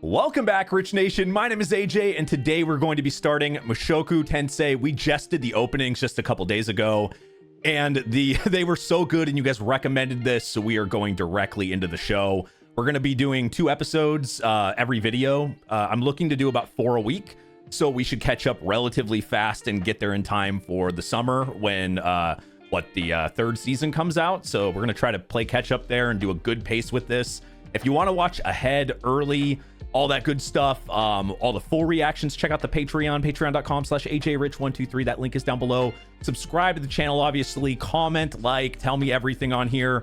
Welcome back, Rich Nation. My name is AJ, and today we're going to be starting Mushoku Tensei. We just did the openings just a couple days ago, and they were so good, and you guys recommended this, so we are going directly into the show. We're going to be doing 2 episodes every video. I'm looking to do about 4 a week, so we should catch up relatively fast and get there in time for the summer when the 3rd season comes out. So we're going to try to play catch up there and do a good pace with this. If you want to watch ahead early, all that good stuff, all the full reactions, check out the Patreon, patreon.com/ajrich123. That link is down below. Subscribe to the channel, obviously. Comment, like, tell me everything on here.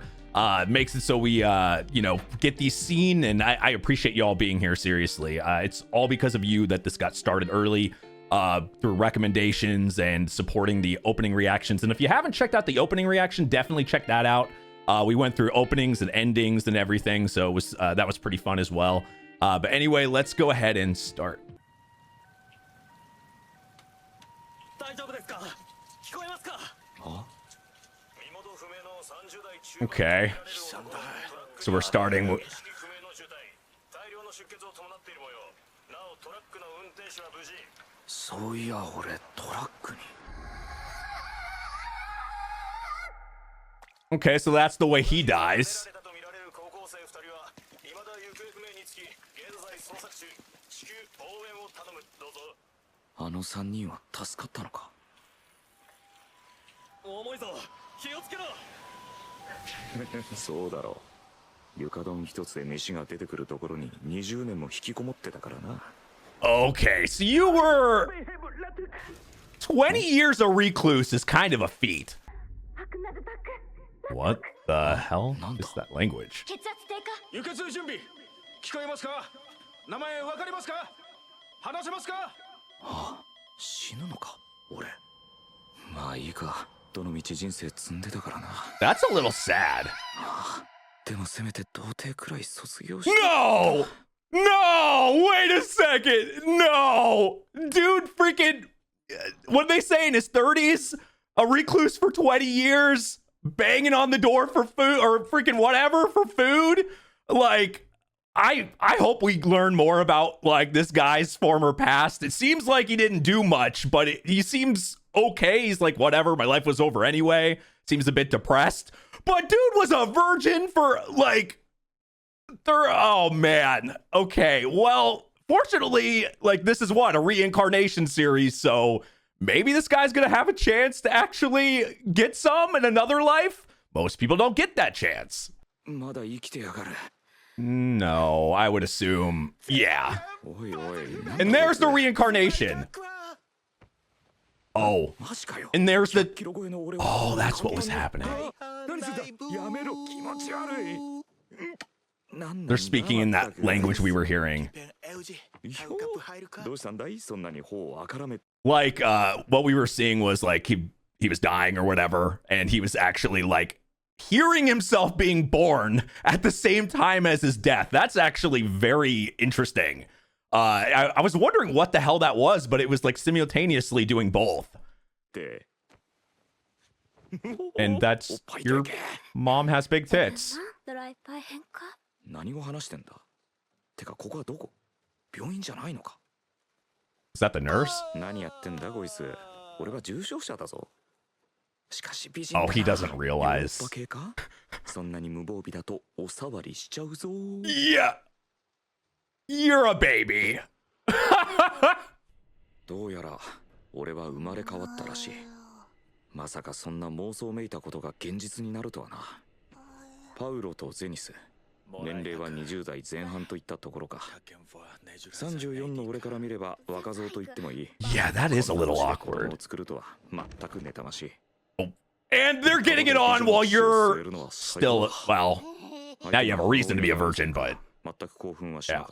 Makes it so we, get these seen, and I appreciate you all being here, seriously. It's all because of you that this got started early, through recommendations and supporting the opening reactions. And if you haven't checked out the opening reaction, definitely check that out. We went through openings and endings and everything, so it was that was pretty fun as well. But anyway, let's go ahead and start. Okay, so we're starting with... Okay, so that's the way he dies. Okay, so you were 20 years a recluse is kind of a feat. What the hell is that language? That's a little sad. No! No! Wait a second! No! Dude, freaking... What are they say in his 30s? A recluse for 20 years? Banging on the door for food or freaking whatever for food? Like, I hope we learn more about, like, this guy's former past. It seems like he didn't do much, but he seems okay. He's like, whatever, my life was over anyway. Seems a bit depressed. But dude was a virgin for, like... Oh, man. Okay, well, fortunately, like, this is what? A reincarnation series, so... Maybe this guy's gonna have a chance to actually get some in another life. Most people don't get that chance. No, I would assume, yeah. And there's the reincarnation. Oh, and there's the... Oh, that's what was happening. They're speaking in that language we were hearing. Like, what we were seeing was like he was dying or whatever, and he was actually like hearing himself being born at the same time as his death. That's actually very interesting. I was wondering what the hell that was, but it was like simultaneously doing both. And that's your mom has big tits. Is that the nurse? Oh, he doesn't realize. Yeah. You're a baby. Yeah, that is a little awkward. Oh. And they're getting it on while you're still, well, now you have a reason to be a virgin, but yeah.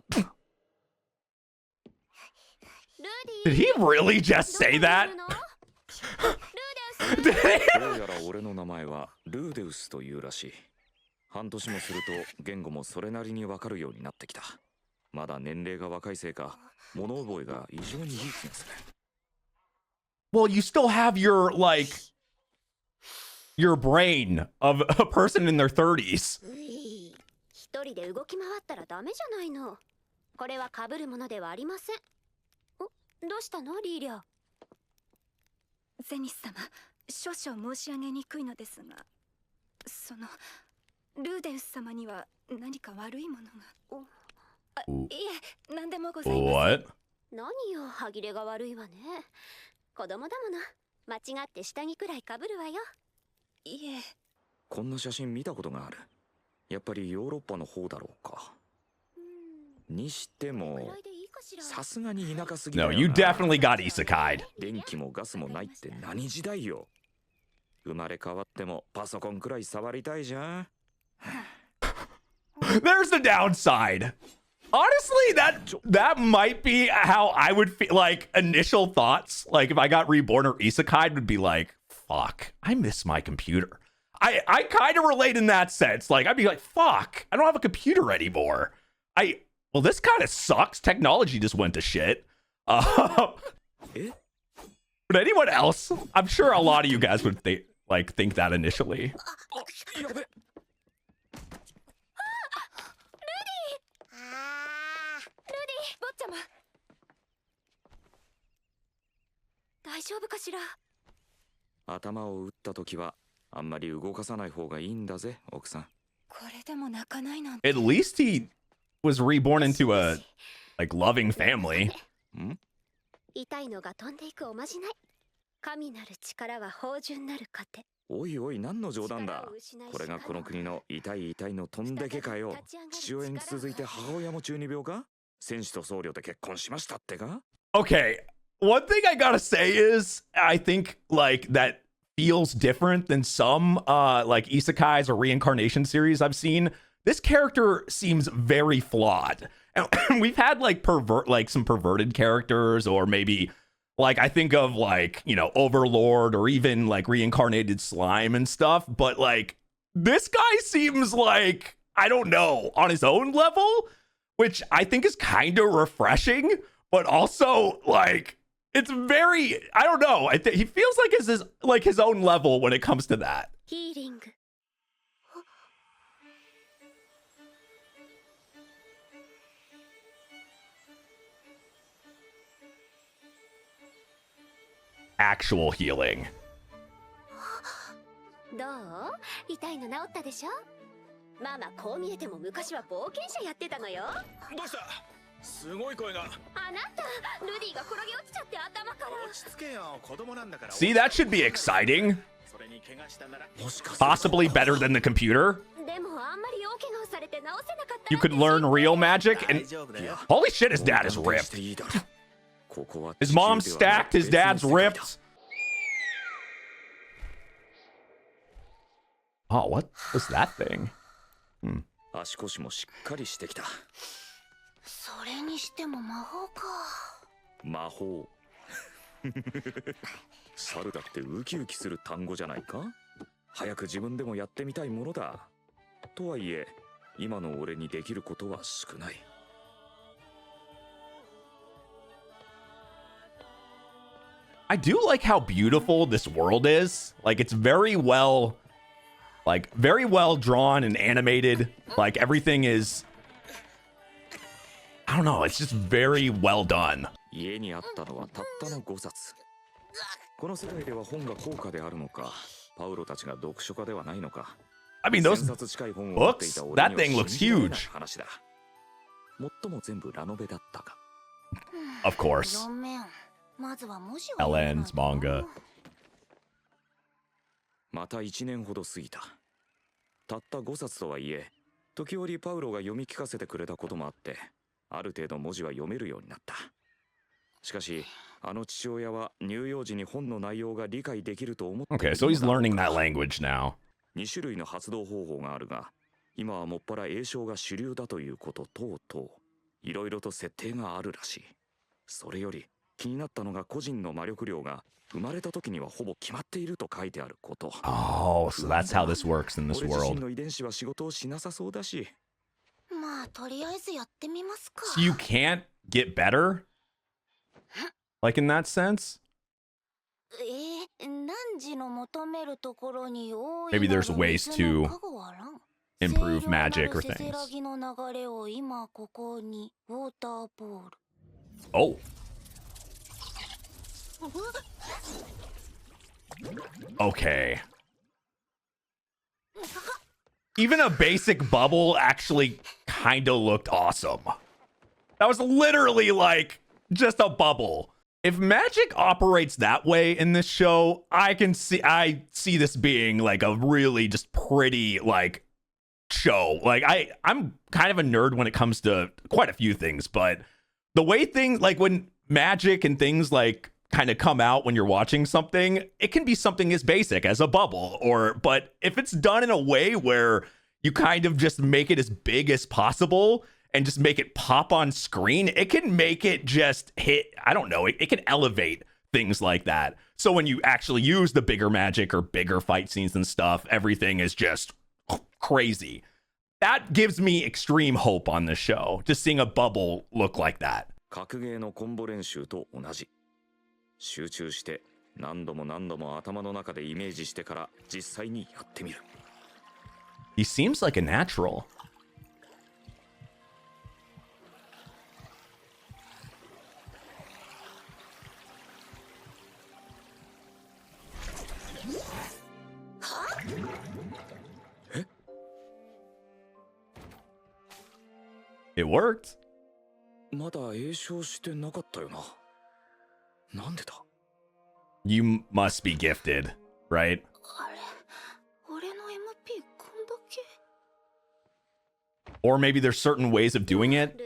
Did he really just say that? Did he? 半年もすると言語もそれなりにわかるようになってきた。まだ年齢が若いせいか、物覚えが異常にいい気がする。Well, you still have your, like, your brain of a person in their 30s. これは被るものではありません。どうしたのリーリャ？ゼニス様、少々申し上げにくいのですが、ルーデウス様には何か悪いものが。いえ、何でもございません。What? 何よ、歯切れが悪いわね。子供だもの。間違って下着くらい被るわよ。いえ。こんな写真見たことがある。やっぱりヨーロッパの方だろうか。にしても、さすがに田舎すぎだよ No, な。 you definitely got isekai'd. 電気もガスもないって何時代よ。生まれ変わってもパソコンくらい触りたいじゃん。There's the downside. Honestly, that might be how I would feel. Like initial thoughts, like if I got reborn or isekai, would be like, "Fuck, I miss my computer." I kind of relate in that sense. Like I'd be like, "Fuck, I don't have a computer anymore." Well, this kind of sucks. Technology just went to shit. But anyone else? I'm sure a lot of you guys would think that initially. 坊ちゃま、大丈夫かしら。頭を打った時はあんまり動かさない方がいいんだぜ、奥さん。これでも泣かないなんて。At least he was reborn into a loving family. 痛いのが飛んでいくおまじない。神なる力は芳醇なる糧。おいおい、何の冗談だ。これがこの国の痛い痛いの飛んでけかよ。父親に続いて母親も中二病か。戦士と僧侶で結婚しましたってか。 Okay, one thing I gotta say is I think like that feels different than some like isekais or reincarnation series I've seen. This character seems very flawed. And we've had like some perverted characters, or maybe like I think of like, you know, Overlord or even like reincarnated slime and stuff, but like this guy seems like, I don't know, on his own level, which I think is kind of refreshing, but also like it's very, I don't know. He feels like his own level when it comes to that. Healing. Actual healing. どう？痛いの治ったでしょ？ママこう見えても昔は冒険者やってたのよ。どうした？すごい声が。あなた、ルディが転げ落ちちゃって頭から。落ち着けよ、子供なんだから。 See, that should be exciting. それに怪我したなら。 Possibly better than the computer. でもあんまり大怪我をされて治せなかった。 You could learn real magic, and holy shit, his dad is ripped. His mom's stacked, his dad's ripped. Oh, what was that thing? 足腰もしっかりしてきた。それにしても魔法か。魔法。猿だってウキウキする単語じゃないか。早く自分でもやってみたいものだ。とはいえ、今の俺にできることは少ない。I do like how beautiful this world is. Like it's very well drawn and animated. Like everything is, I don't know, it's just very well done. 家にあったのはたったの5冊。この世界では本が高価であるのか、パウロたちが読書家ではないのか。I mean, those 1000冊近い本を持っていた俺には that thing looks 信じられない huge. 話だ。もっとも全部ラノベだったか。 Of course. まずは文字を読まないと。 LN's manga. また1年ほど過ぎた。たった5冊とはいえ、時折パウロが読み聞かせてくれたこともあって、ある程度文字は読めるようになった。しかし、あの父親は乳幼児に本の内容が理解できると思っている Okay, so he's learning that language now. 2種類の発動方法があるが、今はもっぱら詠唱が主流だということ等々、いろいろと設定があるらしい。それより気になったのが個人の魔力量が生まれた時にはほぼ決まっていると書いてあること。 Oh, so that's how this works in this 俺自身 world. の遺伝子は仕事をしなさそうだし。まあとりあえずやってみますか。 So you can't get better? Like in that sense? 何時の求めるところに多い Maybe there's ways to improve magic or things. Oh. Okay. Even a basic bubble actually kind of looked awesome. That was literally like just a bubble. If magic operates that way in this show, I see this being like a really just pretty like show. Like I'm kind of a nerd when it comes to quite a few things, but the way things like when magic and things like kind of come out when you're watching something, it can be something as basic as a bubble, but if it's done in a way where you kind of just make it as big as possible and just make it pop on screen, it can make it just hit, I don't know, it can elevate things like that. So when you actually use the bigger magic or bigger fight scenes and stuff, everything is just crazy. That gives me extreme hope on this show, just seeing a bubble look like that. 格ゲーのコンボ練習と同じ。集中して何度も何度も頭の中でイメージしてから実際にやってみる。He seems like a natural. It worked. まだ詠唱してなかったよな。なんでだ? You must be gifted, right? Or maybe there's certain ways of doing it,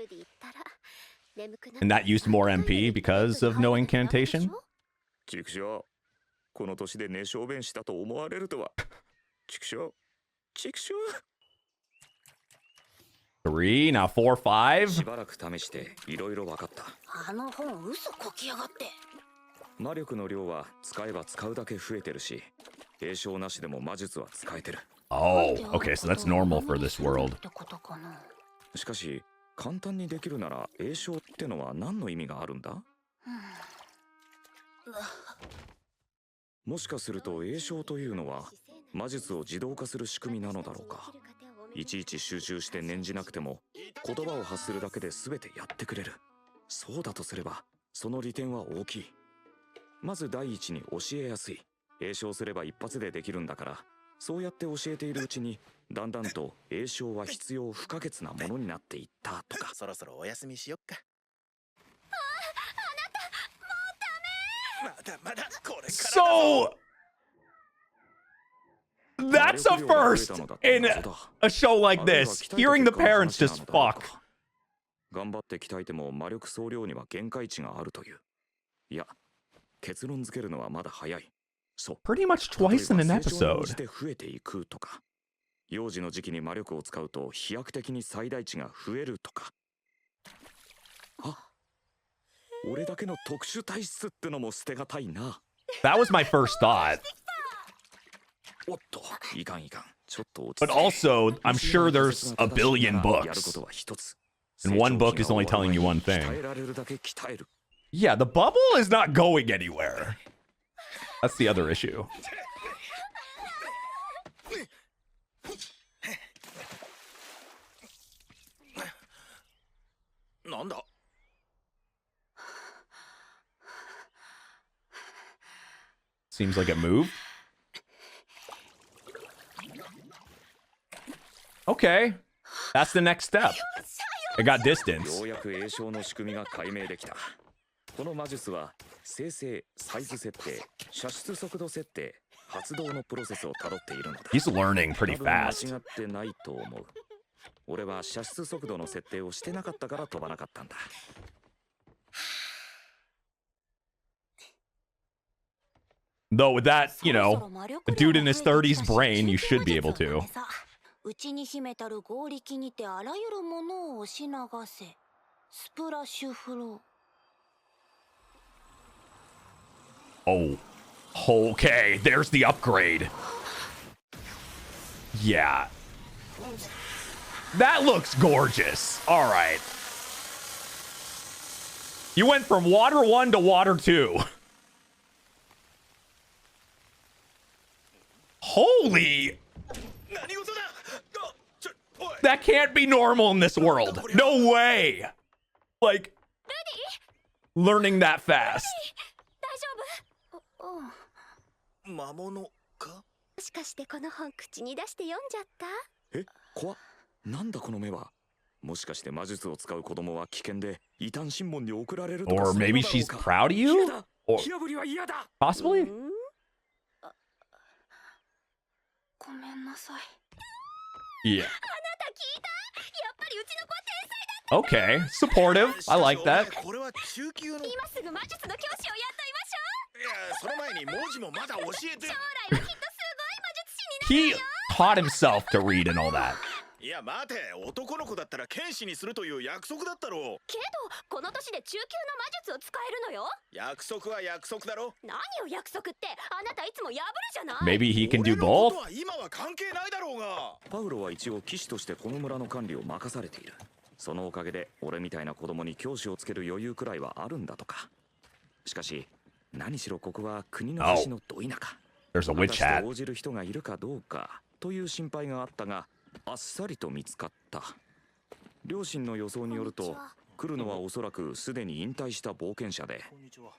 and that used more MP because of no incantation? 畜生、この年で寝小便したと思われるとは。畜生、畜生。3, now 4, 5. しばらく試していろいろ分かった。あの本嘘こきやがって。魔力の量は使えば使うだけ増えてるし、詠唱なしでも魔術は使えてる。Oh, okay, so that's normal for this world. しかし、簡単にできるなら詠唱ってのは何の意味があるんだ？もしかすると詠唱というのは魔術を自動化する仕組みなのだろうか。いちいち集中して念じなくても言葉を発するだけで全てやってくれる。そうだとすればその利点は大きい。まず第一に教えやすい。詠唱すれば一発でできるんだから、そうやって教えているうちにだんだんと詠唱は必要不可欠なものになっていったとか。そろそろお休みしよっか。まだまだこれからだぞ。 So that's a first in a show like this. Hearing the parents just fuck. 頑張って鍛えても魔力総量には限界値があるという。いや、結論付けるのはまだ早い。そう。Pretty much twice in an episode. 増えていくとか。幼児の時期に魔力を使うと飛躍的に最大値が増えるとか。あ、俺だけの特殊体質ってのも捨てがたいな。That was my first thought. おっと、いかんいかん。ちょっと落ち着い But て。 also, I'm sure there's a billion やること books. は一つ。 And one book is only telling you one 鍛 thing. えられるだけ鍛える。 Yeah, the bubble is not going anywhere. That's the other issue. なんだ。 Seems like it moved. Okay. That's the next step. It got distance. ようやく詠唱の仕組みが解明できた。この魔術は生成、サイズ設定、射出速度設定、発動のプロセスをたどっているのだ。 He's learning pretty 多分間 fast. 違ってないと思う。俺は射出速度の設定をしてなかったから飛ばなかったんだ。 Though with that, you know, a dude in his 30s brain, you should be able to. うちに秘めたる合力にてあらゆるものを押し流せ。スプラッシュフロー。 Oh. Okay, there's the upgrade. Yeah. That looks gorgeous. All right. You went from water 1 to water 2. Holy. 何事だ。can't be normal in this world. No way. Like, learning that fast. 大丈夫？魔物か？もしかしてこの本口に出して読んじゃった？え、怖っ。なんだこの目は。もしかして魔術を使う子供は危険で異端審問に送られるとか。 Or maybe she's proud of you? Or 火あぶりは嫌だ。 possibly? ごめんなさい。 Yeah. あなた聞いた？やっぱりうちの子は天才だ。 Okay. Supportive. I like that. これは中級の。い今すぐ魔術の教師を雇いましょう。や、その前に文字もまだ教えて。将来はきっとすごい魔術師になる。 He taught himself to read and all that. いや待て、男の子だったら剣士にするという約束だったろう。けどこの年で中級の魔術を使えるのよ。約束は約束だろ。何を約束って、あなたいつも破るじゃない。 Maybe he can do 俺のこ both. とは今は関係ないだろうが。パウロは一応騎士としてこの村の管理を任されている。そのおかげで俺みたいな子供に教師をつける余裕くらいはあるんだとか。しかし何しろここは国の端のど田舎。 There's a 果 witch たして hat. 応じる人がいるかどうかという心配があったが、あっさりと見つかった。両親の予想によると、来るのはおそらくすでに引退した冒険者で、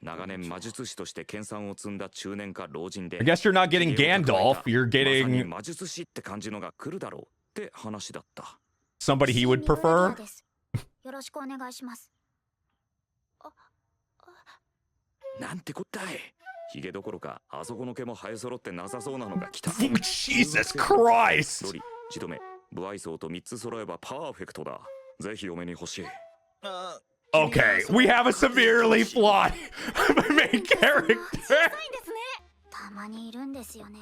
長年魔術師として研鑽を積んだ中年か老人で、 I guess you're not getting Gandalf. You're まさに getting 魔術師って感じのが来るだろうって話だった。 somebody he would prefer. よろしくお願いします。なんてこったい。ヒゲどころかあそこの毛も生え揃ってなさそうなのが来た。 Jesus ロ Christ. リ、ジドメ、ブアイソーと3つ揃えばパーフェクトだ。ぜひ嫁に欲しい。あ Okay, we have a severely flawed main character. たまにいるんですよね。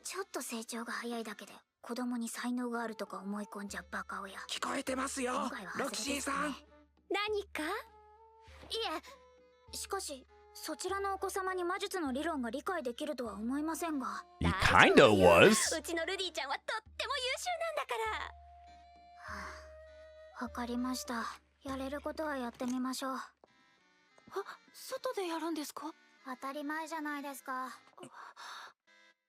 ちょっと成長が早いだけで子供に才能があるとか思い込んじゃバカ親。聞こえてますよ今回は、ロキシーさん。何か？いえ、しかしそちらのお子様に魔術の理論が理解できるとは思いませんが。 He kinda was. うちのルディちゃんはとっても優秀なんだから。わかりました。やれることはやってみましょう。外でやるんですか？当たり前じゃないですか。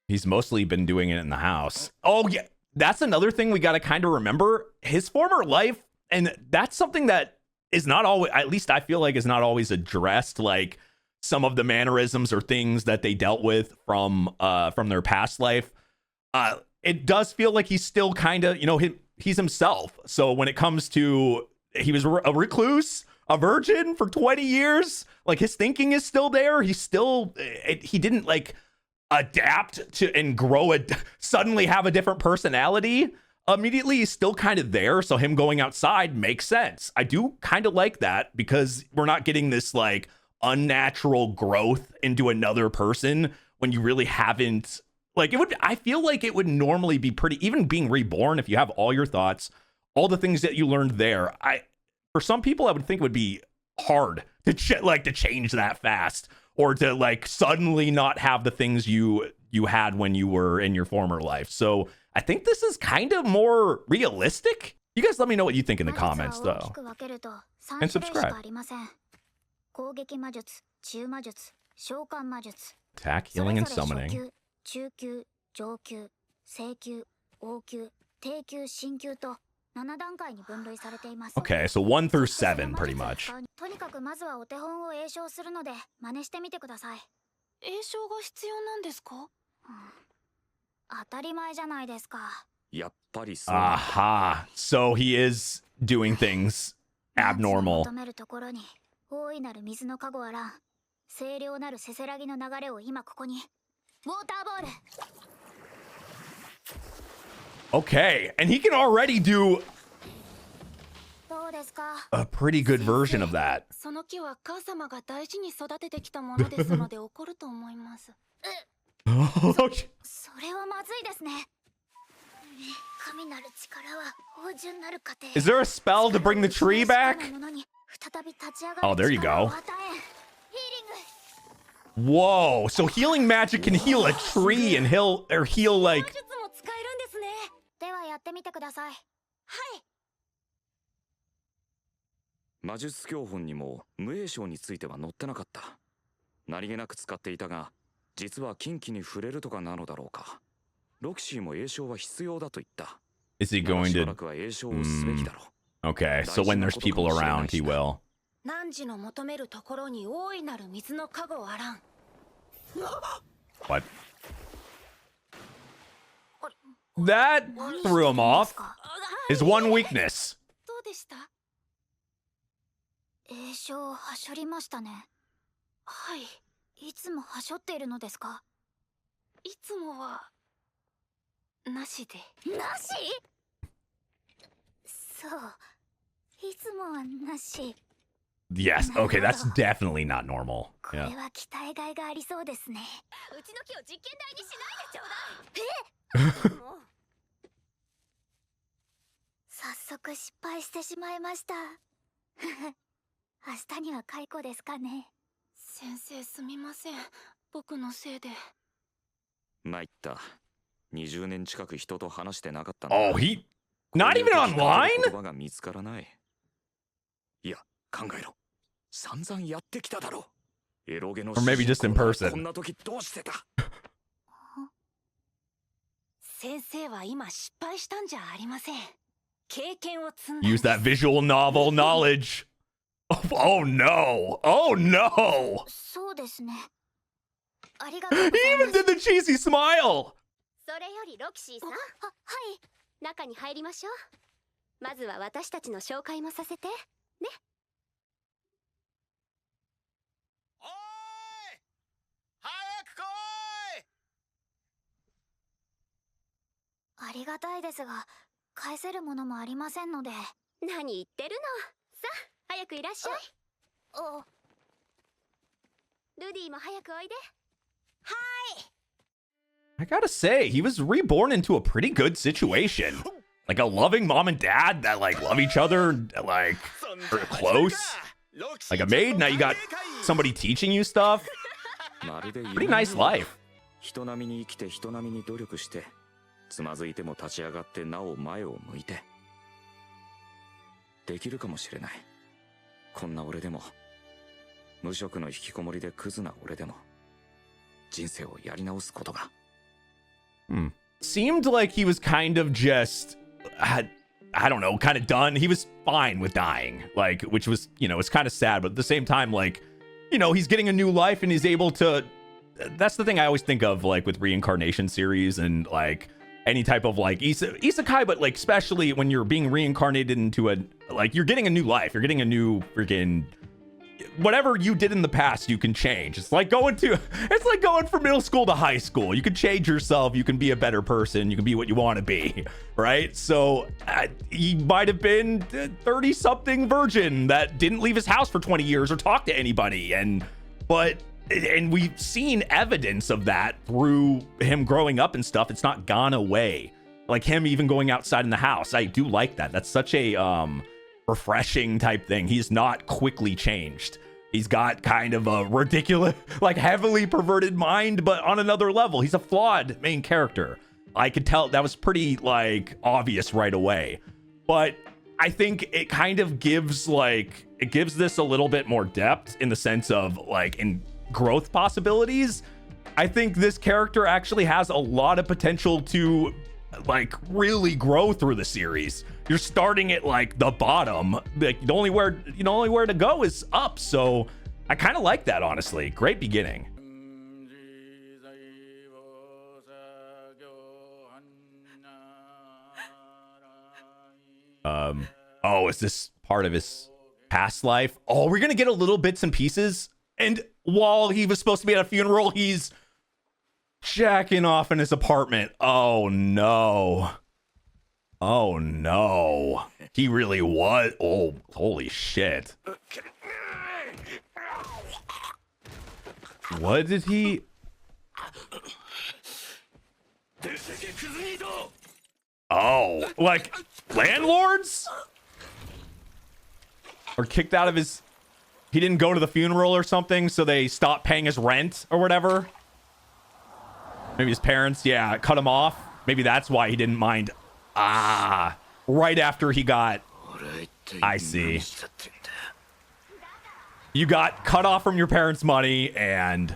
He's mostly been doing it in the house. Oh, yeah. That's another thing we got to kind of remember. His former life, and that's something that is not always, at least I feel like, is not always addressed. Like some of the mannerisms or things that they dealt with from their past life. It does feel like he's still kind of, he's himself. So when it comes to, he was a recluse, a virgin for 20 years. Like his thinking is still there. He's still, he didn't like adapt to and grow it, suddenly have a different personality immediately. He's still kind of there. So him going outside makes sense. I do kind of like that because we're not getting this like unnatural growth into another person when you really haven't. Like it would, I feel like it would normally be pretty, even being reborn, if you have all your thoughts, all the things that you learned there. For some people, I would think it would be hard to change that fast, or to like suddenly not have the things you had when you were in your former life. So I think this is kind of more realistic. You guys let me know what you think in the comments though. And subscribe. 攻撃魔術、中魔術、召喚魔術。 Attack, healing, and summoning. 中級、上級、正級、王級、低級、新級と7段階に分類されています。 Okay, so 1 through 7 pretty much. とにかくまずはお手本を詠唱するので真似してみてください。詠唱が必要なんですか？当たり前じゃないですか。やっぱりそうなんだ。 Aha. So he is doing things abnormal. 求めるところに大いなる水の加護あらん。清涼なるせせらぎの流れを今ここに。ウォーターボール。 Okay, and he can already do どうですか？ a pretty good version of that. その木は母様が大事に育ててきたものですので怒ると思います。それはまずいですね。神なる力は芳醇なる過程。 Is there a spell to bring the tree back? 再び立ち上がる Oh, there you 力を go. 与えん。ヒーリング。 Whoa, so healing magic can heal a tree and heal like 魔術も使えるんですね。ではやってみてください。魔術教本にも無詠唱については載ってなかった。何気なく使っていたが、実は禁忌に触れるとかなのだろうか。ロキシーも詠唱は必要だと言った。Is he going しば to? らくは栄唱をすべきだろう。 Okay, so when there's people around, he will. 汝の求めるところに大いなる水の加護あらん。 What? That threw him off. His one weakness. どうでした？栄唱をはしょりましたね。はい。いつもはしょっているのですか？いつもはなしで。なし？そう。いつもはなし。 Yes. Okay, that's definitely not normal. これ Yeah. は期待外がありそうですね。うちの木を実験台にしないでちょうだい。え？もう早速失敗してしまいました。明日には解雇ですかね。先生すみません。僕のせいで。参った。20年近く人と話してなかったんだ。 Oh, he not even online? 言葉が見つからない。いや、考えろ。散々やってきただろう。エロゲの Or maybe just in こん person. な時どうしてた？先生は今失敗したんじゃありません。経験を積んだ。 Use that visual novel knowledge. Oh no! Oh no! そうですね。ありがとう He ございま even す。 did the cheesy smile. それよりロキシーさん、はい。中に入りましょう。まずは私たちの紹介もさせてね。おーい早く来い。ありがたいですが、返せるものもありませんので。何言ってるの。さあ早くいらっしゃい。あ、ルディも早くおいで。 I gotta say, he was reborn into a pretty good situation. Like a loving mom and dad that like love each other, like are close. Like a maid. Now you got somebody teaching you stuff. まるで Pretty nice life. 人並みに生きて人並みに努力してつまずいても立ち上がってなお前を向いてできるかもしれない。こんな俺でも無職の引きこもりでクズな俺でも人生をやり直すことが。Seemed like he was kind of just, I don't know, kind of done. He was fine with dying, like, which was, you know, it's kind of sad, but at the same time, like, you know, he's getting a new life and he's able to. That's the thing I always think of, like, with reincarnation series and like any type of like isekai, but like especially when you're being reincarnated into a, like, you're getting a new life, you're getting a new freaking. Whatever you did in the past, you can change. It's like going from middle school to high school. You can change yourself. You can be a better person. You can be what you want to be, right? So he might have been 30-something virgin that didn't leave his house for 20 years or talk to anybody. And we've seen evidence of that through him growing up and stuff. It's not gone away. Like him even going outside in the house. I do like that. That's such a refreshing type thing. He's not quickly changed. He's got kind of a ridiculous, like heavily perverted mind, but on another level. He's a flawed main character. I could tell that was pretty like obvious right away. But I think it kind of gives like, it gives this a little bit more depth in the sense of like in growth possibilities. I think this character actually has a lot of potential to like really grow through the series. You're starting at like the bottom, like the only where to go is up. So I kind of like that, honestly. Great beginning. Oh, is this part of his past life? Oh, we're gonna get a little bits and pieces. And while he was supposed to be at a funeral, he's jacking off in his apartment. Oh no. Oh no. He really was. Oh, holy shit. What did he? Oh, like landlords? Or kicked out of his. He didn't go to the funeral or something, so they stopped paying his rent or whatever. Maybe his parents, yeah, cut him off. Maybe that's why he didn't mind. Ah, right after he got. I see. You got cut off from your parents' money and.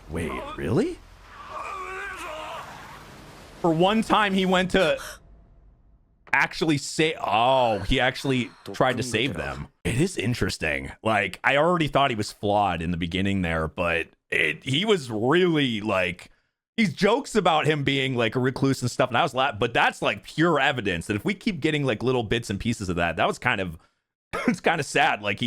Wait, really? For one time, he went to actually say, oh, he actually tried to save them. It is interesting. Like, I already thought he was flawed in the beginning there, but he was really like, these jokes about him being like a recluse and stuff, and I was but that's like pure evidence that if we keep getting like little bits and pieces of that, that was kind of, it's kind of sad. Like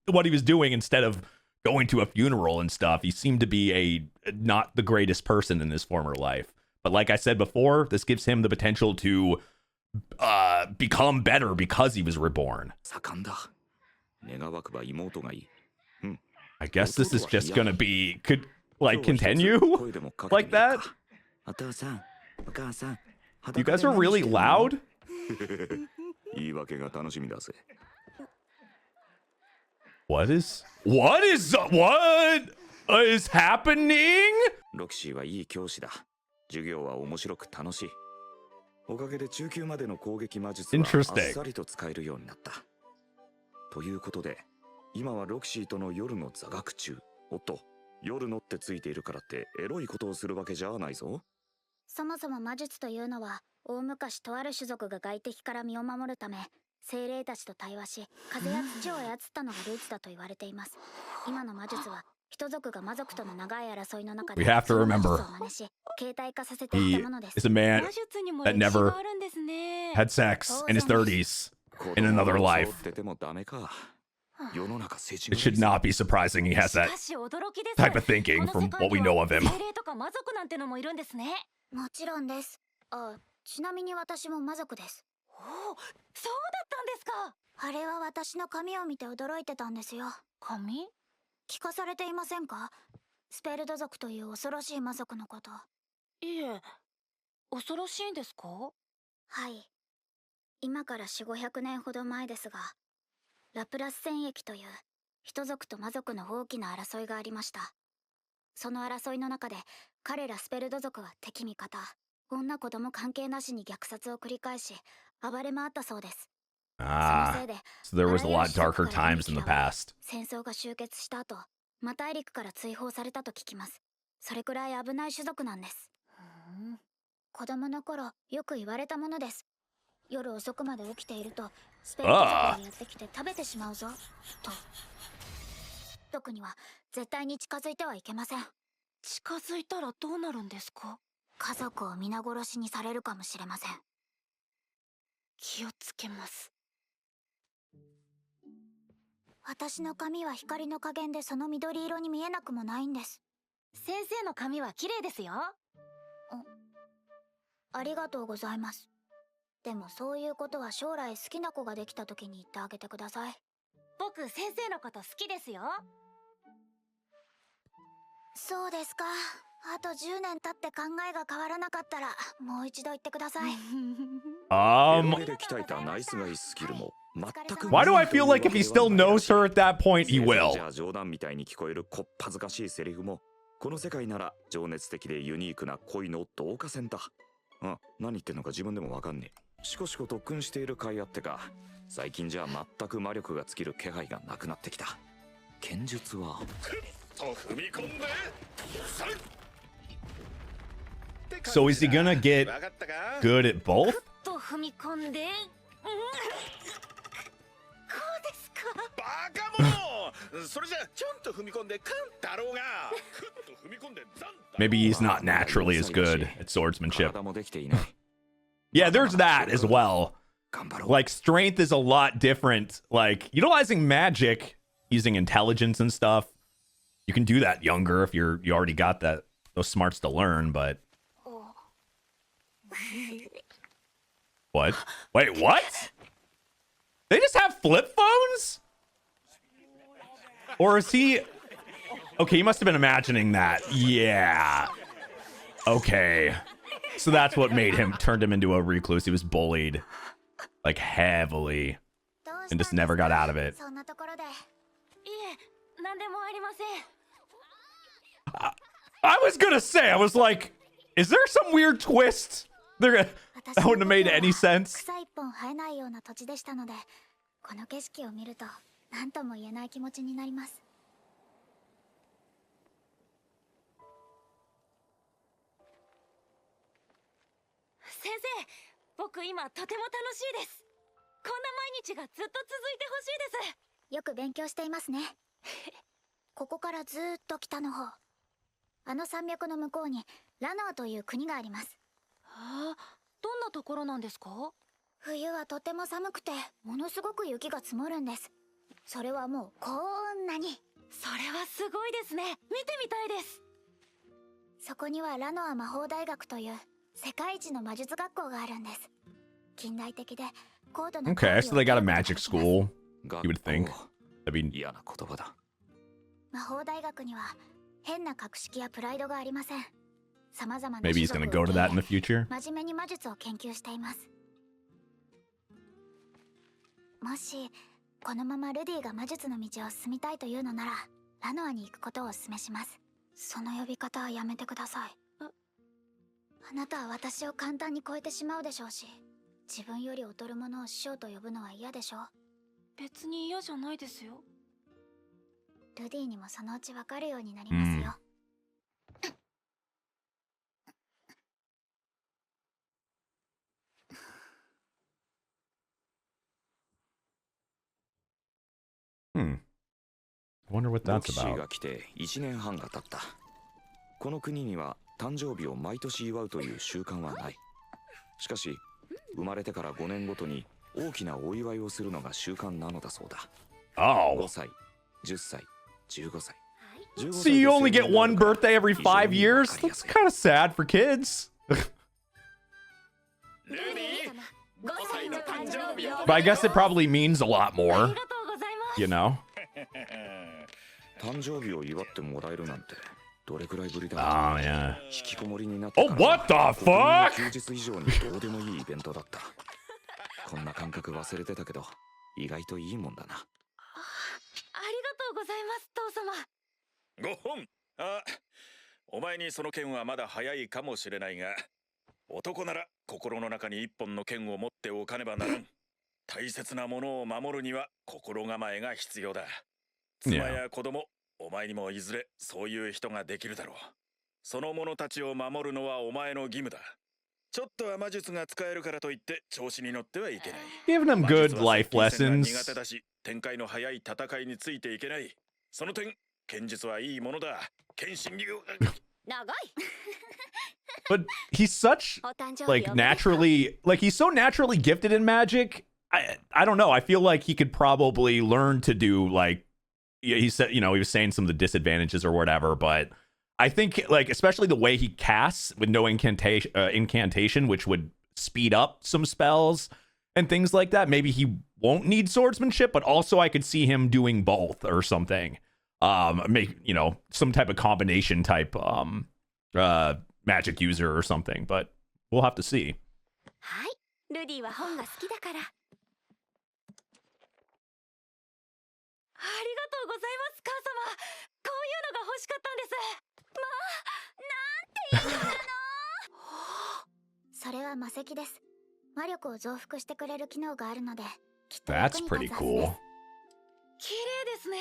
what he was doing instead of going to a funeral and stuff, he seemed to be not the greatest person in his former life. But like I said before, this gives him the potential to become better because he was reborn. I guess this is just gonna be continue like that. You guys are really loud. What is happening? ロキシーはいい教師だ。授業は面白く楽しい。おかげで中級までの攻撃魔術はあっさりと使えるようになった。ということで、今はロキシーとの夜の座学中。おっと、夜のってついているからってエロいことをするわけじゃないぞ。そもそも魔術というのは、大昔とある種族が外敵から身を守るため、精霊たちと対話し、風や土を操ったのがルーツだと言われています。今の魔術は、人族が魔族との長い争いの中で、We have to remember, he is a man that never had sex in his 30s in another life. It should not be surprising he has that type of thinking from what we know of him. もちろんです。ちなみに私も魔族です。そうだったんですか。あれは私の髪を見て驚いてたんですよ。髪？聞かされていませんか？スペルド族という恐ろしい魔族のこと。いえ、恐ろしいんですか？はい。今から4、500年ほど前ですが、ラプラス戦役という人族と魔族の大きな争いがありました。その争いの中で、彼らスペルド族は敵味方、女子供関係なしに虐殺を繰り返し、暴れ回ったそうです。Ah, so there was a lot darker times in the past. 戦争が終結した後、魔大陸から追放されたと聞きます。それくらい危ない種族なんです。子供の頃、よく言われたものです。夜遅くまで起きていると、スペルド族がやってきて食べてしまうぞ、と。特には、絶対に近づいてはいけません。近づいたらどうなるんですか？家族を皆殺しにされるかもしれません。気をつけます。私の髪は光の加減でその緑色に見えなくもないんです。先生の髪は綺麗ですよ。ありがとうございます。でもそういうことは将来好きな子ができた時に言ってあげてください。僕先生のこと好きですよ。そうですか。あと10年経って考えが変わらなかったらもう一度言ってください。Why do I feel like if he still knows her at that point, he will? 冗談みたいに聞こえるこっぱずかしいセリフも、この世界なら情熱的でユニークな恋の導火線だ。何言ってんのか自分でもわかんねえ。しこしこ特訓している甲斐あってか、最近じゃ全く魔力が尽きる気配がなくなってきた。剣術は踏み込んで So is he gonna get good at both? と踏み込んで、こうですか。バカ者それじゃちょんと踏み込んでカンだろうが。 Maybe he's not naturally as good at swordsmanship. Yeah, there's that as well. Like, strength is a lot different. Like, utilizing magic, using intelligence and stuff, you can do that younger if you already got those smarts to learn, but... What? Wait, what? They just have flip phones? Or is he... Okay, he must have been imagining that. Yeah. Okay. So that's what turned him into a recluse. He was bullied, like, heavily, and just never got out of it. I was gonna say, I was like, is there some weird twist? That wouldn't have made any sense. 先生、僕今とても楽しいです。こんな毎日がずっと続いてほしいです。よく勉強していますね。ここからずーっと北の方、あの山脈の向こうにラノアという国があります。はあ、どんなところなんですか？冬はとても寒くてものすごく雪が積もるんです。それはもうこんなに。それはすごいですね。見てみたいです。そこにはラノア魔法大学という世界一の魔術学校があるんです。近代的で高度な。Okay, so they got a magic school. You would think. I mean, 嫌な言葉だ。魔法大学には変な格式やプライドがありません。様々な maybe he's gonna go to that in the future. 真面目に魔術を研究しています。もしこのままルディが魔術の道を進みたいというのなら、ラノアに行くことをお勧めします。その呼び方はやめてください。あなたは私を簡単に超えてしまうでしょうし、自分より劣る者を師匠と呼ぶのは嫌でしょう。別に嫌じゃないですよ。ルディにもそのうちわかるようになりますよ。I wonder what ボ that's キシー about. が来て1年半が経った。この国には誕生日を毎年祝うという習慣はない。しかし生まれてから5年ごとに大きなお祝いをするのが習慣なのだそうだ。5 Oh. 歳、10歳、15歳。 So you only get one birthday every 5 years? That's kind of sad for kids. ルディ5歳の誕生日を But I guess it probably means a lot あ more, りがとうございます。 you know? 誕生日を祝ってもらえるなんてどれくらいぶりだ。 Oh, yeah. 引きこもりになって Oh, から what the 国民の fuck? 休日以上にどうでもいいイベントだった。こんな感覚忘れてたけど意外といいもんだな。ありがとうございます、父様。5本。あ、お前にその剣はまだ早いかもしれないが、男なら心の中に一本の剣を持っておかねばならん。大切なものを守るには心構えが必要だ。妻や子供、お前にもいずれそういう人ができるだろう。その者たちを守るのはお前の義務だ。ちょっとは魔術が使えるからといって調子に乗ってはいけない。 Giving them good life 魔術は接近戦が苦 lessons. 手だし、展開の早い戦いについていけない。その点、剣術はいいものだ。剣心流。長い。 But he's such お誕生日 like おめでとう。 naturally like he's so naturally gifted in magic. I don't know. I feel like he could probably learn to do like he said, you know, he was saying some of the disadvantages or whatever, but I think like especially the way he casts with no incantation, which would speed up some spells and things like that. Maybe he won't need swordsmanship, but also I could see him doing both or something. Make, you know, some type of combination type magic user or something, but we'll have to see. はい。ルディは本が好きだから。ありがとうございます、母様。こういうのが欲しかったんです。それは魔石です。魔力を増幅してくれる機能があるので、きっと役 That's に pretty 立つはずで cool. す。綺麗ですね。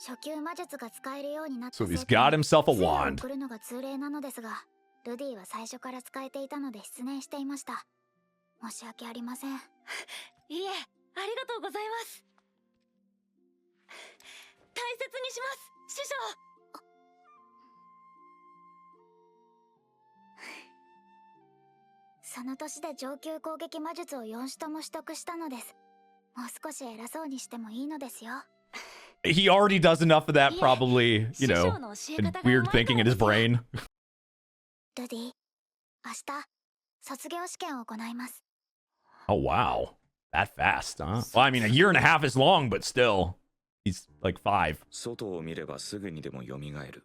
初級魔術が使えるようになった So he's 生徒に got himself a 杖を wand. 送るのが通例なのですが、ルディは最初から使えていたので失念していました。申し訳ありません。いえ、ありがとうございます。大切にします、師匠。その年で上級攻撃魔術を4種とも取得したのです。もう少し偉そうにしてもいいのですよ。 He already does enough of that, probably, you 師 know, 匠の教え and 方が weird うまい thinking から in his ですよ。 brain. ルディ、明日卒業試験を行います。 Oh, wow. That fast, huh? Well, I mean, a year and a half is long, but still, he's like 5. 外を見ればすぐにでも蘇る。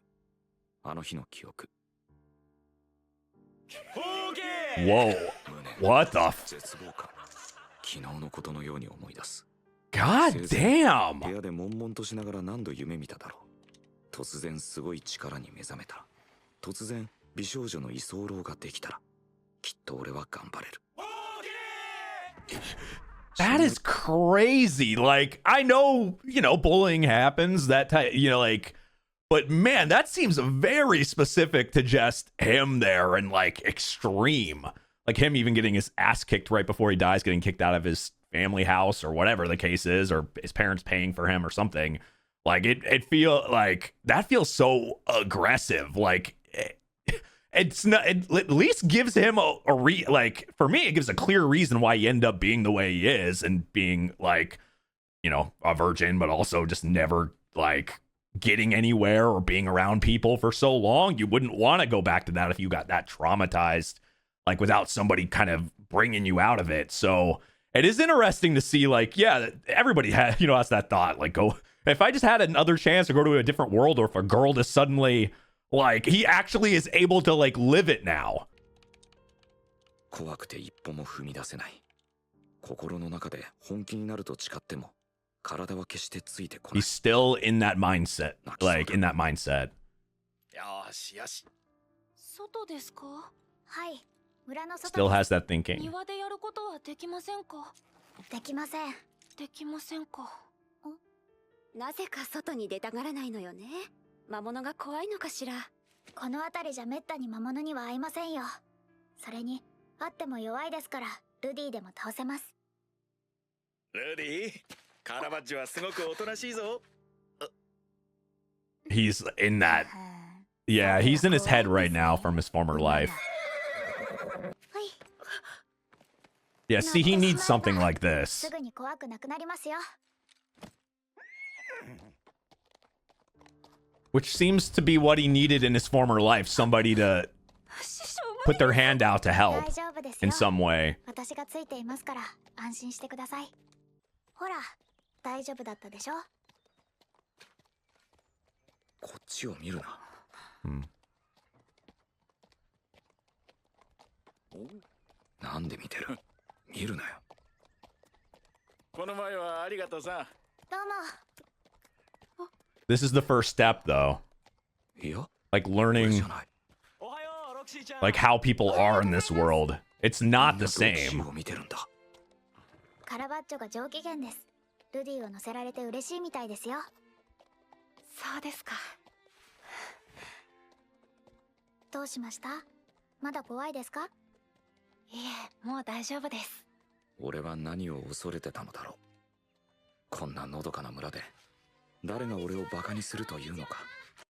あの日の記憶。 Whoa. What the 絶望感。昨日のことのように思い出す。 God 部 damn. 屋で悶々としながら何度夢見ただろう。突然すごい力に目覚めた。突然美少女の居候ができたら、きっと俺は頑張れる。 That is crazy. Like, I know, you know, bullying happens, that type, you know, like, but man, that seems very specific to just him there and like extreme. like him even getting his ass kicked right before he dies, getting kicked out of his family house or whatever the case is, or his parents paying for him or something. Like it feel like that feels so aggressive. Like it's not, it at least gives him like for me, it gives a clear reason why he ended up being the way he is and being like, you know, a virgin, but also just never like getting anywhere or being around people for so long. You wouldn't want to go back to that if you got that traumatized, like without somebody kind of bringing you out of it. So it is interesting to see, like, yeah, everybody has, you know, has that thought, like, go, if I just had another chance to go to a different world, or if a girl just suddenly, like, he actually is able to like live it now. 怖くて一歩も踏み出せない。心の中で本気になると誓っても、体は決してついてこない。He's still in that mindset, like in that mindset. よしよし。外ですか？はい、村の外 Still has that thinking. 庭でやることはできませんか？できません。できませんか？なぜか外に出たがらないのよね。魔物が怖いのかしら。この辺りじゃめったに魔物には会いませんよ。それに会っても弱いですから、ルディでも倒せます。ルディ、カラバッジはすごくおとなしいぞ。He's in that. Yeah, he's in his head right now from his former life. Yeah, see, he needs something like this. すぐに怖くなくなりますよ。Which seems to be what he needed in his former life. Somebody to put their hand out to help 大丈夫ですよ。 in some way. 私がついていますから安心してください。ほら、大丈夫だったでしょ。こっちを見るな。なんで見てる？見るなよ。この前はありがとうさ。どうも。 This is the first step, though. いや、 Like 俺 learning じゃない。 like how people are in this world. It's not the みんなロキシ same. ーを見てるんだ。カラバッチョが上機嫌です。ルディを乗せられて嬉しいみたいですよ。そうですか。どうしました？まだ怖いですか？いえ、もう大丈夫です。俺は何を恐れてたのだろう。こんなのどかな村で誰が俺をバカにするというのか。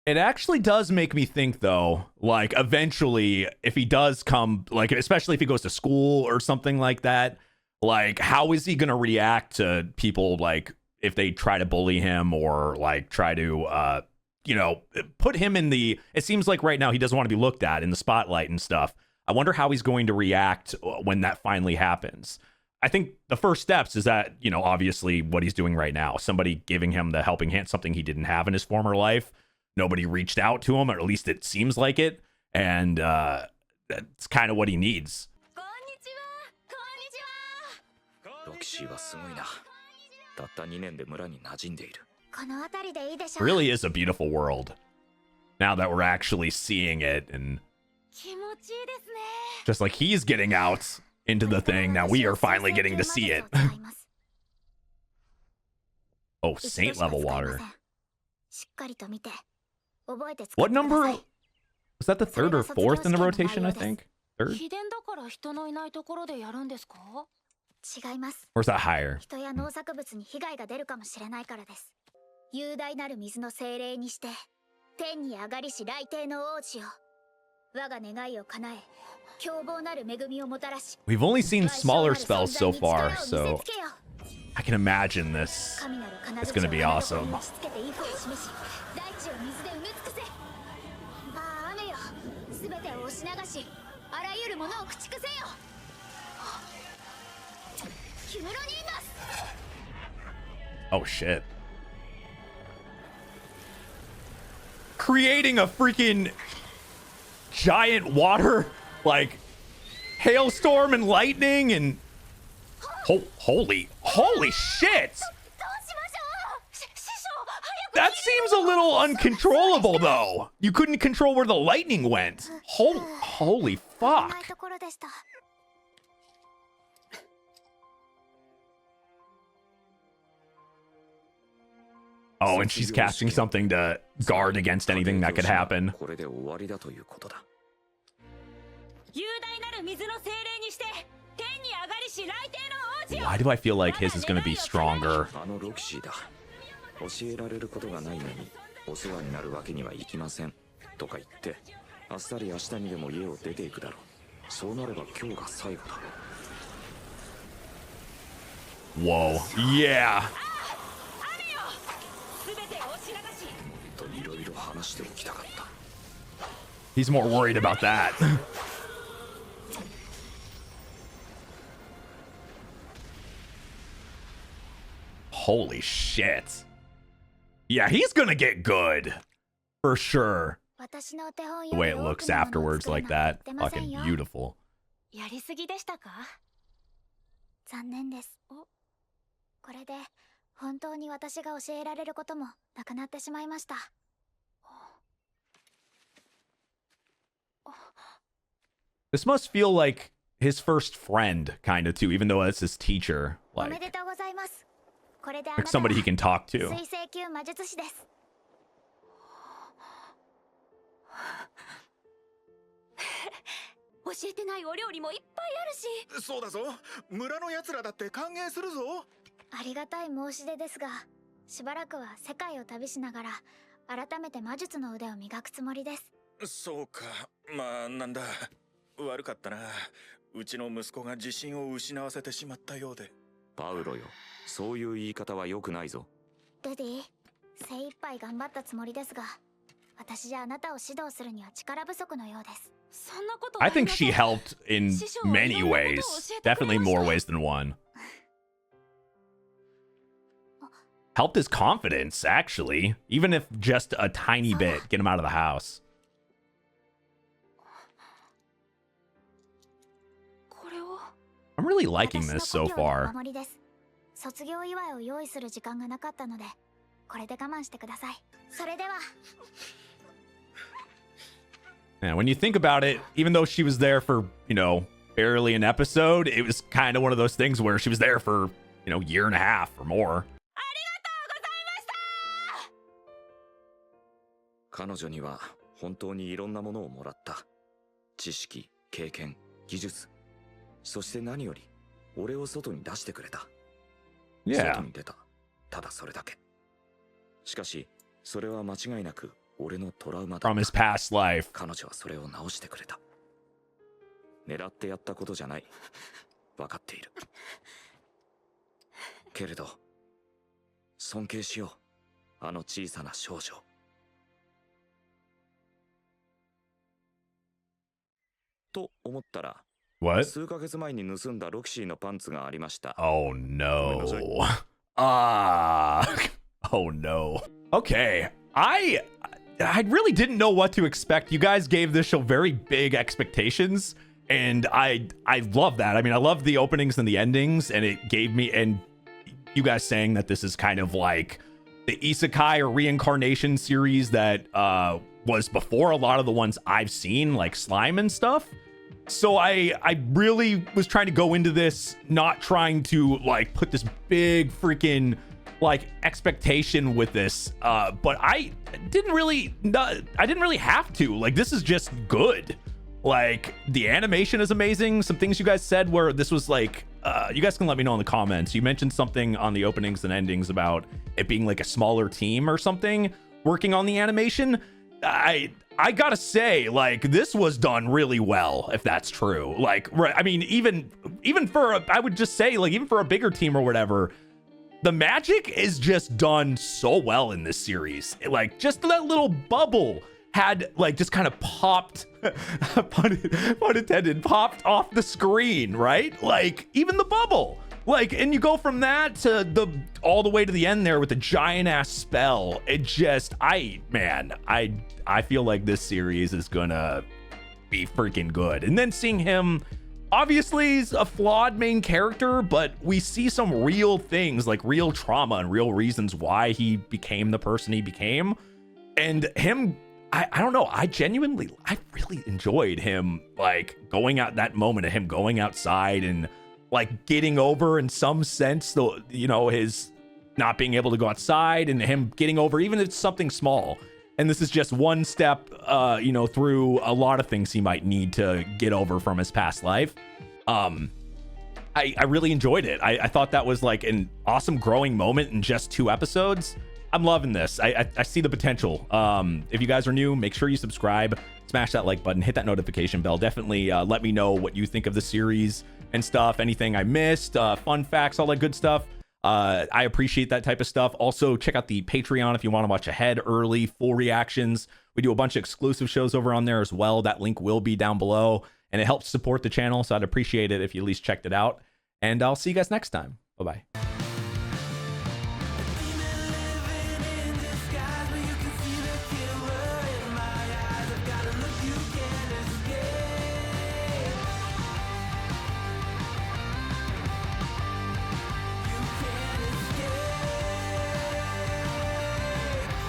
It actually does make me think, though, like eventually, if he does come, like especially if he goes to school or something like that, like how is he going to react to people, like if they try to bully him or like try to, you know, put him in the, it seems like right now he doesn't want to be looked at in the spotlight and stuff. I wonder how he's going to react when that finally happens. I think the first steps is that, you know, obviously what he's doing right now, somebody giving him the helping hand, something he didn't have in his former life. Nobody reached out to him, or at least it seems like it. And that's kind of what he needs. ロキシーはすごいな。たった2年で村に馴染んでいる。この辺りでいいでしょう。 Really is a beautiful world. Now that we're actually seeing it, and 気持ちいいですね。 just like he's getting out into the thing, now we are finally getting to see it. Oh, saint level water. しっかりと見て、覚えて使って What くだ number? さい。 Was that the third or fourth in the rotation, I think? Third? 秘伝だから人のいないところでやるんですか？違います。 Or is that higher? 人や農作物に被害が出るかもしれないからです。雄大なる水の精霊にして、天に上がりし来帝の王子よ。我が願いを叶え、凶暴なる恵みをもたらし。 We've only seen smaller spells so far, so I can imagine this. It's gonna be awesome. 大地を水で埋め尽くせ。ああ、雨よ。すべてを押し流し、あらゆるものを駆逐せよ。氷室にいます。 Oh shit. Creating a freaking giant water, like hailstorm and lightning and holy shit. That seems a little uncontrollable though. You couldn't control where the lightning went. Holy 危ない fuck. ところでした。 Oh, and she's casting something to guard against anything that could happen. これで終わりだということだ。雄大なる水の精霊にして天に上がりし来帝の王子よ。 Why do I feel like his is gonna be stronger? あのロキシーだ。教えられることがないのにお世話になるわけにはいきませんとか言ってあっさり明日にでも家を出ていくだろう。そうなれば今日が最後だ。 Whoa. Yeah. 全てを押し流し。といろいろ話しておきたかった。 He's more worried about that. Holy shit. Yeah, he's gonna get good. For sure. 私のお手本 The よ way り it 多 looks くのものを afterwards 作る like なん that. て言ってません Fucking よ。 beautiful. やりすぎでしたか？残念です。これで本当に私が教えられることもなくなってしまいました。 This must feel like his first friend, kind of too, even though that's his teacher. おめ Like, でとうございます。これであな like たは somebody he can talk to. 水星級魔術師です。教えてないお料理もいっぱいあるし。そうだぞ。村の奴らだって歓迎するぞ。ありがたい申し出ですが、しばらくは世界を旅しながら改めて魔術の腕を磨くつもりです。そうか。まあなんだ。悪かったな。うちの息子が自信を失わせてしまったようで。パウロよ、そういう言い方は良くないぞ。ルディ、精一杯頑張ったつもりですが、私じゃあなたを指導するには力不足のようです。そんなこと I think she helped in many ways. Definitely more ways than one. Helped his confidence, actually. Even if just a tiny bit. Get him out of the house. これを I'm really liking 私 this の so 故郷のお far. 守りです。卒業祝いを用意する時間がなかったので、これで我慢してください。それでは。 And when you think about it, even though she was there for, you know, barely an episode, it was kind of one of those things where she was there for, you know, a year and a half or more. 彼女には本当にいろんなものをもらった。知識、経験、技術。そして何より、俺を外に出してくれた。Yeah. 外に出た。ただそれだけ。しかし、それは間違いなく俺のトラウマだ。 From his past life. 彼女はそれを直してくれた。狙ってやったことじゃない。分かっている。けれど、尊敬しよう。あの小さな少女。と思ったら、 What? 数ヶ月前に盗んだロキシーのパンツがありました。 Oh no. Oh no. Okay. I really didn't know what to expect. You guys gave this show very big expectations, and I love that. I mean, I love the openings and the endings, and it gave me, and you guys saying that this is kind of like the isekai or reincarnation series that was before a lot of the ones I've seen, like Slime and stuff. So I really was trying to go into this not trying to like put this big freaking like expectation with this, but I didn't really have to. Like, this is just good. Like, the animation is amazing. Some things you guys said where this was like, you guys can let me know in the comments. You mentioned something on the openings and endings about it being like a smaller team or something working on the animation. I gotta say, like, this was done really well, if that's true. Like, I mean, even for I would just say, like, even for a bigger team or whatever, the magic is just done so well in this series. Like, just that little bubble had, like, just kind of popped, pun intended, popped off the screen, right? Like, even the bubble. Like, and you go from that to all the way to the end there with the giant ass spell. It just, I feel like this series is gonna be freaking good. And then seeing him, obviously he's a flawed main character, but we see some real things, like real trauma and real reasons why he became the person he became. And him, I don't know, I really enjoyed him, like, going out, that moment of him going outside and like getting over in some sense, you know, his not being able to go outside and him getting over, even if it's something small, And this is just one step, you know, through a lot of things he might need to get over from his past life. I really enjoyed it. I thought that was like an awesome growing moment in just 2 episodes. I'm loving this. I see the potential. If you guys are new, make sure you subscribe, smash that like button, hit that notification bell. Definitely let me know what you think of the series and stuff. Anything I missed, fun facts, all that good stuff. I appreciate that type of stuff. Also, check out the Patreon if you want to watch ahead, early, full reactions. We do a bunch of exclusive shows over on there as well. That link will be down below, and it helps support the channel, so I'd appreciate it if you at least checked it out. And I'll see you guys next time. Bye-bye.